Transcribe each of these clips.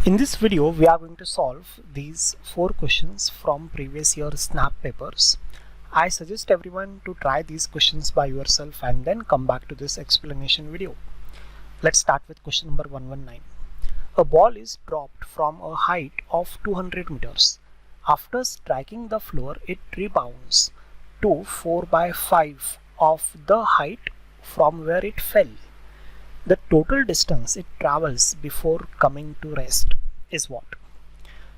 In this video, we are going to solve these 4 questions from previous year SNAP papers. I suggest everyone to try these questions by yourself and then come back to this explanation video. Let's start with question number 119. A ball is dropped from a height of 200 meters. After striking the floor, it rebounds to 4/5 of the height from where it fell. The total distance it travels before coming to rest is what?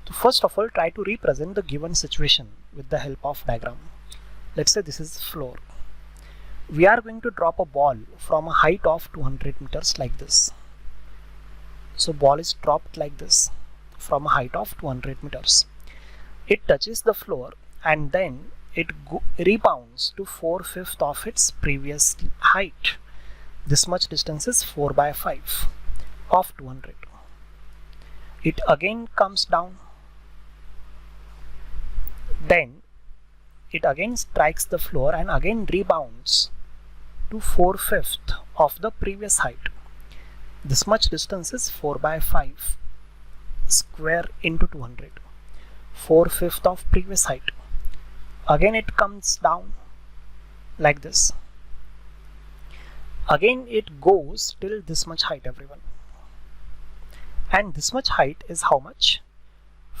So first of all, try to represent the given situation with the help of diagram. Let's say this is floor. We are going to drop a ball from a height of 200 meters like this. So ball is dropped like this from a height of 200 meters. It touches the floor and then it rebounds to 4/5 of its previous height. This much distance is 4/5 of 200. It again comes down. Then it again strikes the floor and again rebounds to 4/5 of the previous height. This much distance is 4/5 square into 200. 4/5 of previous height. Again it comes down like this. Again it goes till this much height, everyone. And this much height is how much?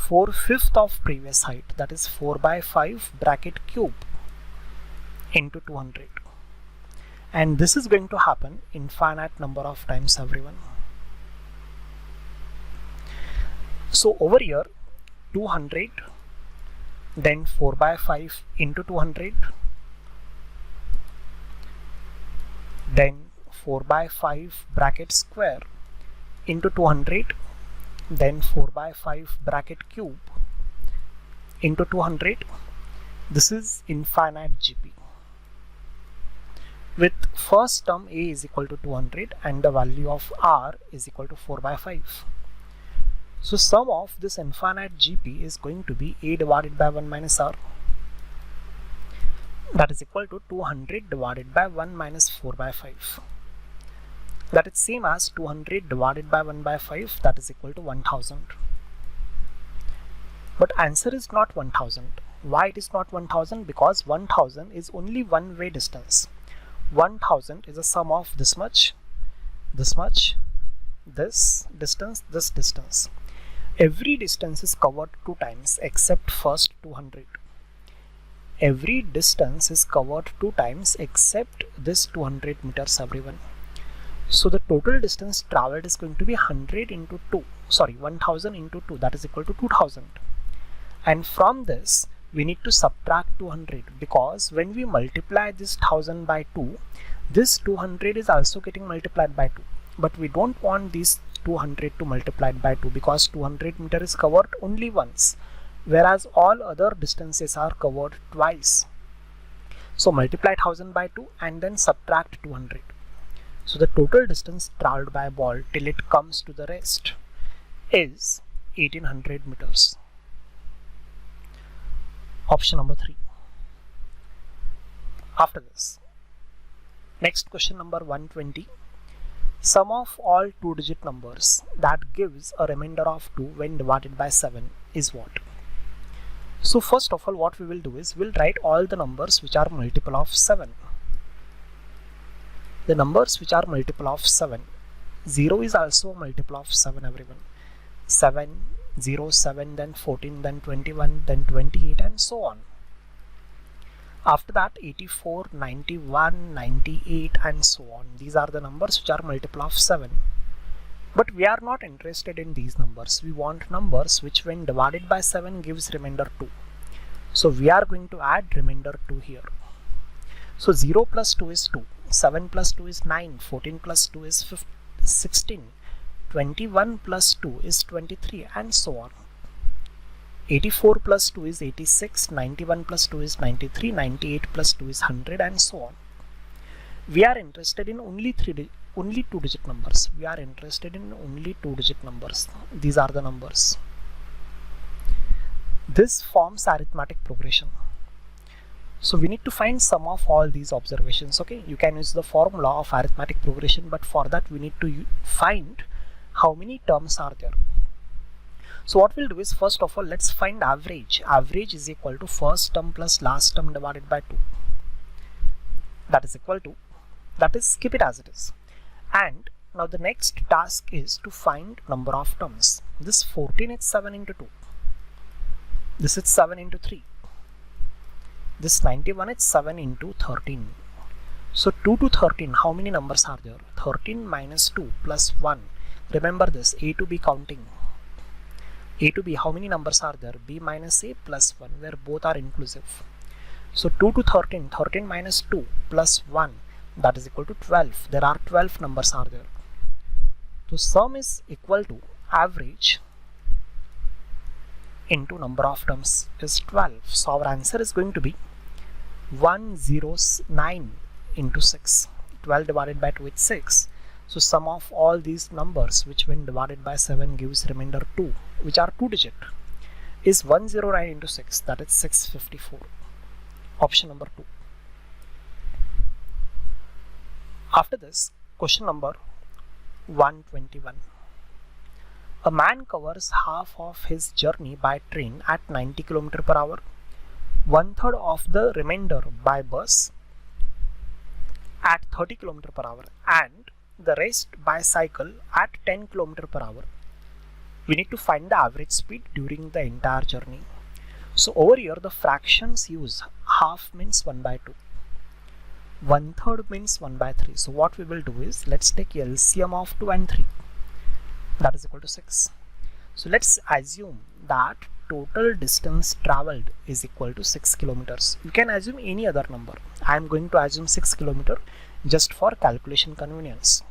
4/5 of previous height, that is 4/5 bracket cube into 200. And this is going to happen infinite number of times, everyone. So over here 200, then 4/5 into 200, then 4/5 bracket square into 200, then 4/5 bracket cube into 200. This is infinite GP. With first term A is equal to 200 and the value of R is equal to 4/5. So sum of this infinite GP is going to be A divided by 1 minus R. That is equal to 200 divided by 1 minus 4/5. That is same as 200 divided by 1/5, that is equal to 1000. But answer is not 1000. Why it is not 1000? Because 1000 is only one way distance. 1000 is a sum of this much, this much, this distance, this distance. Every distance is covered 2 times except first 200. Every distance is covered 2 times except this 200 meters, everyone. So the total distance traveled is going to be 1000 into 2, that is equal to 2000. And from this we need to subtract 200, because when we multiply this 1000 by 2, this 200 is also getting multiplied by 2. But we don't want this 200 to multiply by 2 because 200 meter is covered only once, whereas all other distances are covered twice. So multiply 1000 by 2 and then subtract 200. So the total distance traveled by a ball till it comes to the rest is 1800 meters. Option number 3. After this, next question number 120. Sum of all 2-digit numbers that gives a remainder of 2 when divided by 7 is what? So first of all, what we will do is we'll write all the numbers which are multiple of 7. The numbers which are multiple of 7. 0 is also a multiple of 7, everyone. 7, 0, 7, then 14, then 21, then 28, and so on. After that 84, 91, 98, and so on. These are the numbers which are multiple of 7. But we are not interested in these numbers. We want numbers which when divided by 7 gives remainder 2. So we are going to add remainder 2 here. So 0 plus 2 is 2, 7 plus 2 is 9, 14 plus 2 is 16, 21 plus 2 is 23, and so on. 84 plus 2 is 86, 91 plus 2 is 93, 98 plus 2 is 100, and so on. We are interested in only 2-digit numbers. We are interested in only 2-digit numbers. These are the numbers. This forms arithmetic progression. So we need to find sum of all these observations. Okay, you can use the formula of arithmetic progression, but for that we need to find how many terms are there. So what we'll do is, first of all, let's find average. Average is equal to first term plus last term divided by 2. That is equal to, that is, keep it as it is. And now the next task is to find number of terms. This 14 is 7 into 2. This is 7 into 3. This 91 is 7 into 13. So 2 to 13, how many numbers are there? 13 minus 2 plus 1. Remember this, A to B counting. A to B, how many numbers are there? B minus A plus 1, where both are inclusive. So 2 to 13, 13 minus 2 plus 1, that is equal to 12. There are 12 numbers are there. So sum is equal to average into number of terms is 12. So our answer is going to be 109 into 6. 12 divided by 2 is 6. So sum of all these numbers, which when divided by 7 gives remainder 2, which are 2 digit, is 109 into 6, that is 654. Option number 2. After this, question number 121. A man covers half of his journey by train at 90 km per hour, 1/3 of the remainder by bus at 30 km per hour, and the rest by cycle at 10 km per hour. We need to find the average speed during the entire journey. So over here the fractions use half means 1 by 2. 1/3 means 1 by 3. So what we will do is, let's take LCM of 2 and 3. That is equal to 6. So let's assume that total distance traveled is equal to 6 kilometers. You can assume any other number. I am going to assume 6 kilometer just for calculation convenience.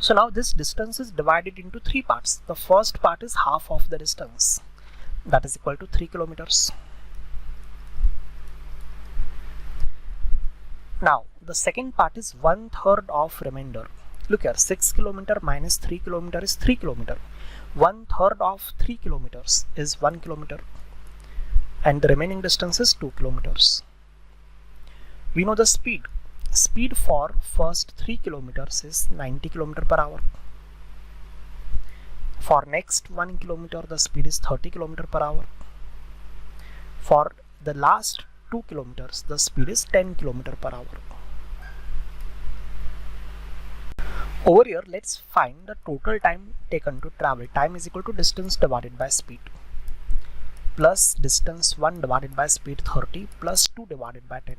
So now this distance is divided into 3 parts. The first part is half of the distance. That is equal to 3 kilometers. Now the second part is 1/3 of remainder. Look here, 6 kilometer minus 3 kilometer is 3 kilometer. 1/3 of 3 kilometers is 1 kilometer. And the remaining distance is 2 kilometers. We know the speed. Speed for first 3 kilometers is 90 km per hour. For next 1 kilometer the speed is 30 km per hour. For the last 2 kilometers the speed is 10 km per hour. Over here let's find the total time taken to travel. Time is equal to distance divided by speed plus distance 1 divided by speed 30 plus 2 divided by 10.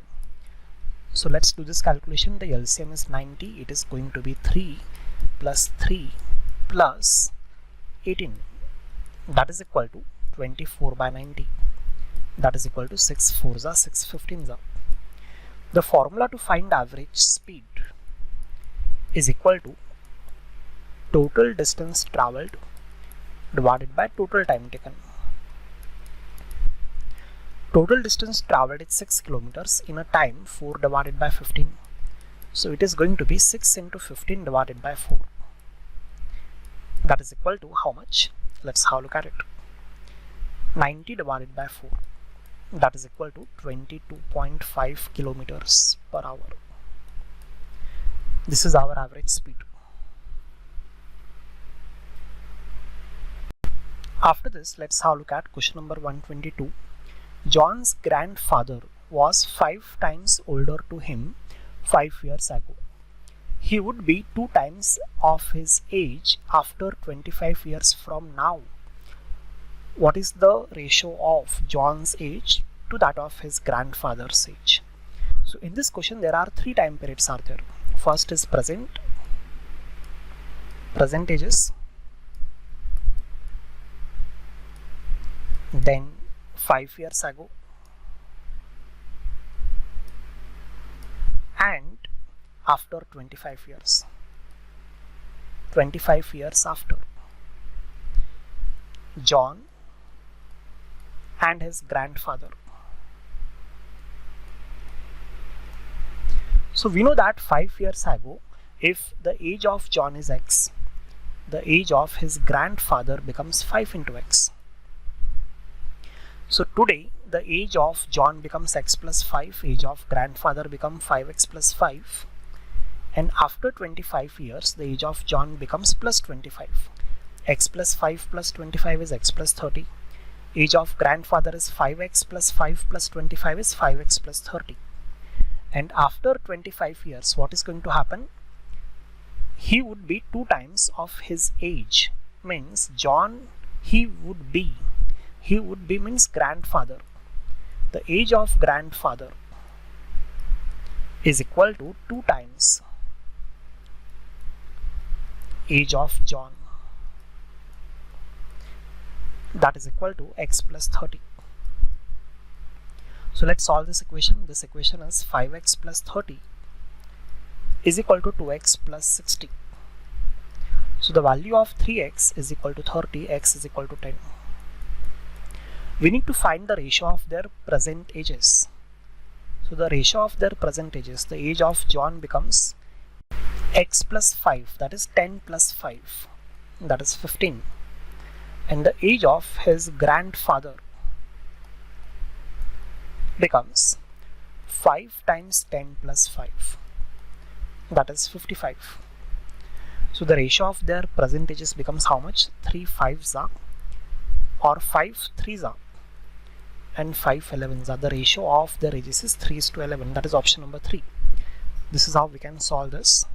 So let's do this calculation. The LCM is 90. It is going to be 3 plus 3 plus 18. That is equal to 24 by 90. That is equal to 6 4s are 6 15s are. The formula to find average speed is equal to total distance traveled divided by total time taken. Total distance traveled is 6 kilometers in a time 4 divided by 15. So it is going to be 6 into 15 divided by 4. That is equal to how much? Let's have a look at it. 90 divided by 4. That is equal to 22.5 kilometers per hour. This is our average speed. After this, let's have a look at question number 122. John's grandfather was 5 times older to him 5 years ago. He would be 2 times of his age after 25 years from now. What is the ratio of John's age to that of his grandfather's age? So in this question there are 3 time periods are there. First is present ages, then 5 years ago, and after 25 years. 25 years after. John and his grandfather. So we know that 5 years ago, if the age of John is X, the age of his grandfather becomes 5 into X. So today the age of John becomes X plus 5, age of grandfather becomes 5X plus 5, and after 25 years the age of John becomes plus 25. x plus 5 plus 25 is x plus 30. Age of grandfather is 5x plus 5 plus 25 is 5x plus 30. And after 25 years, what is going to happen? He would be 2 times of his age. Means John, he would be means grandfather. The age of grandfather is equal to 2 times age of John. That is equal to x plus 30. So let's solve this equation. This equation is 5x plus 30 is equal to 2x plus 60. So the value of 3x is equal to 30, x is equal to 10. We need to find the ratio of their present ages. So the ratio of their present ages, the age of John becomes x plus 5, that is 10 plus 5, that is 15. And the age of his grandfather becomes 5 times 10 plus 5, that is 55. So the ratio of their present ages becomes how much? 3 5s are, or 5 3s are, and 5 11s are. The ratio of their ages is 3:11. That is option number 3. This is how we can solve this.